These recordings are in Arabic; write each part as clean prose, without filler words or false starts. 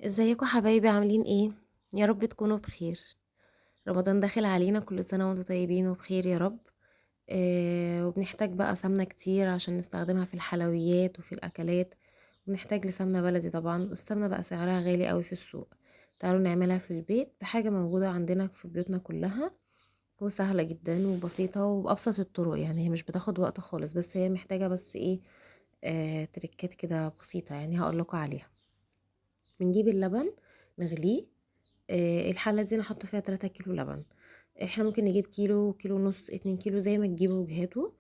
ازيكم حبايبي عاملين ايه؟ يا رب تكونوا بخير. رمضان داخل علينا، كل سنة وانتم طيبين وبخير يا رب. وبنحتاج بقى سمنة كتير عشان نستخدمها في الحلويات وفي الأكلات. وبنحتاج لسمنة بلدي طبعا، السمنة بقى سعرها غالي قوي في السوق. تعالوا نعملها في البيت بحاجة موجودة عندنا في بيوتنا كلها، وسهلة جدا وبسيطة وبأبسط الطرق. يعني هي مش بتاخد وقت خالص، بس هي محتاجة بس ايه، تركات كده بسيطة يعني هقولكوا عليها. بنجيب اللبن نغليه. الحلة دي نحط فيها 3 كيلو لبن. احنا ممكن نجيب كيلو، كيلو ونص، 2 كيلو زي ما تجيبوا وجهاته.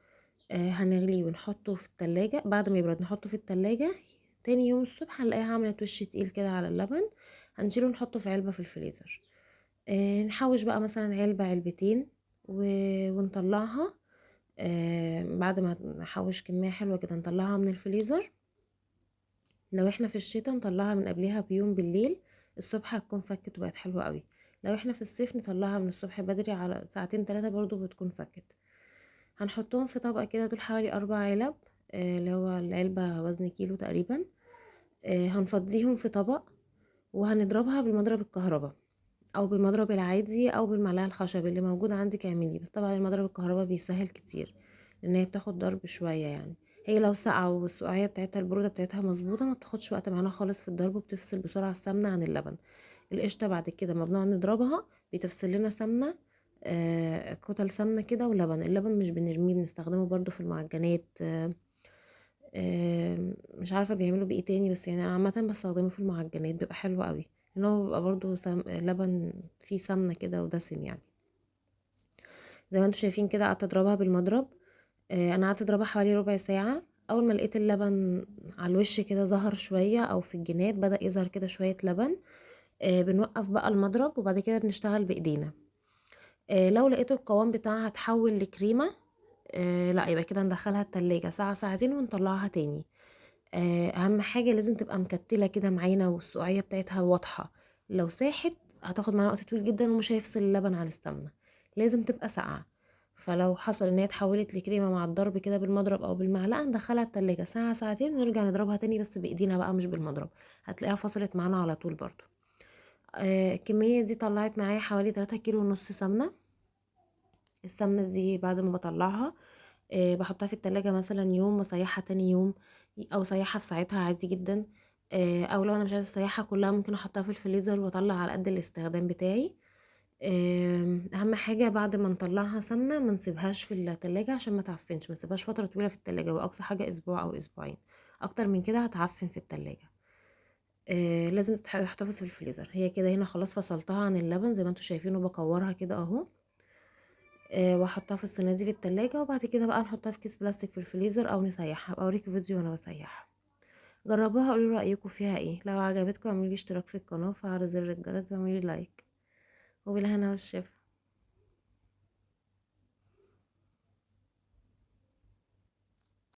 هنغليه ونحطه في التلاجة، بعد ما يبرد نحطه في التلاجة. تاني يوم الصبح هنلاقيها عملت وش تقيل كده على اللبن. هنشيله نحطه في علبة في الفريزر. نحوش بقى مثلا علبة علبتين ونطلعها. بعد ما نحوش كمية حلوة كده نطلعها من الفريزر. لو احنا في الشتاء نطلعها من قبلها بيوم بالليل، الصبح هتكون فكت وبقت حلوة قوي. لو احنا في الصيف نطلعها من الصبح بدري على ساعتين 3 برضو بتكون فكت. هنحطهم في طبق كده، دول حوالي 4 علب. اللي هو العلبة وزن كيلو تقريبا. هنفضيهم في طبق، وهنضربها بالمضرب الكهرباء او بالمضرب العادي او بالمعلقه الخشب اللي موجود عندك اعمليه. بس طبعا المضرب الكهرباء بيسهل كتير، لان هي بتاخد ضرب شويه يعني. هي لو ساقعه والسقعيه بتاعتها البروده بتاعتها مظبوطه ما بتاخدش وقت معانا خالص في الضرب، وبتفصل بسرعه السمنه عن اللبن. القشطه بعد كده ما بنقعد نضربها بتفصل لنا سمنه. كتل سمنه كده. ولبن، اللبن مش بنرميه، بنستخدمه برضو في المعجنات. مش عارفه بيعملوا بايه تاني، بس يعني انا عامه بستخدمه في المعجنات بيبقى حلو قوي. ان هو بيبقى برضو لبن فيه سمنه كده ودسم يعني. زي ما انتم شايفين كده قعدت اضربها بالمضرب. انا قعدت اضربها حوالي ربع ساعه. اول ما لقيت اللبن على الوش كده ظهر شويه، او في الجناب بدأ يظهر كده شويه لبن. بنوقف بقى المضرب، وبعد كده بنشتغل بايدينا. لو لقيت القوام بتاعها اتحول لكريمه، لا يبقى كده ندخلها التلاجة ساعة ساعتين ونطلعها تاني. اهم حاجة لازم تبقى مكتلة كده معانا، والسقعية بتاعتها واضحة. لو ساحت هتاخد معانا وقت طويل جدا، ومش هيفصل اللبن عن السمنة. لازم تبقى ساقعة. فلو حصل ان هي اتحولت لكريمة مع الضرب كده بالمضرب او بالمعلقة، ندخلها التلاجة ساعة ساعتين ونرجع نضربها تاني، بس بايدينا بقى مش بالمضرب. هتلاقيها فصلت معانا على طول برضو. الكمية دي طلعت معايا حوالي 3 كيلو ونص سمنة. السمنة دي بعد ما بطلعها باحطها في التلاجة مثلا يوم، واسيحها تاني يوم، او اسيحها في ساعتها عادي جدا. او لو انا مش عايزه اسيحها كلها ممكن احطها في الفريزر واطلع على قد الاستخدام بتاعي. اهم حاجه بعد ما نطلعها سمنه ما نسيبهاش في التلاجة عشان ما تعفنش، ما نسيبهاش فتره طويله في التلاجة، واقصى حاجه اسبوع او اسبوعين. اكتر من كده هتعفن في التلاجة. لازم تحتفظ في الفريزر. هي كده هنا خلاص فصلتها عن اللبن زي ما انتوا شايفين، وبكورها كده اهو. واحطها في الصينيه دي في التلاجة، وبعد كده بقى نحطها في كيس بلاستيك في الفريزر او نسيحها. هبقى اوريكم فيديو وانا بسيحها. جربوها قولوا رايكم فيها ايه. لو عجبتكم اعملوا لي اشتراك في القناه وفعلوا زر الجرس واعملوا لي لايك. وبالهنا والشفا.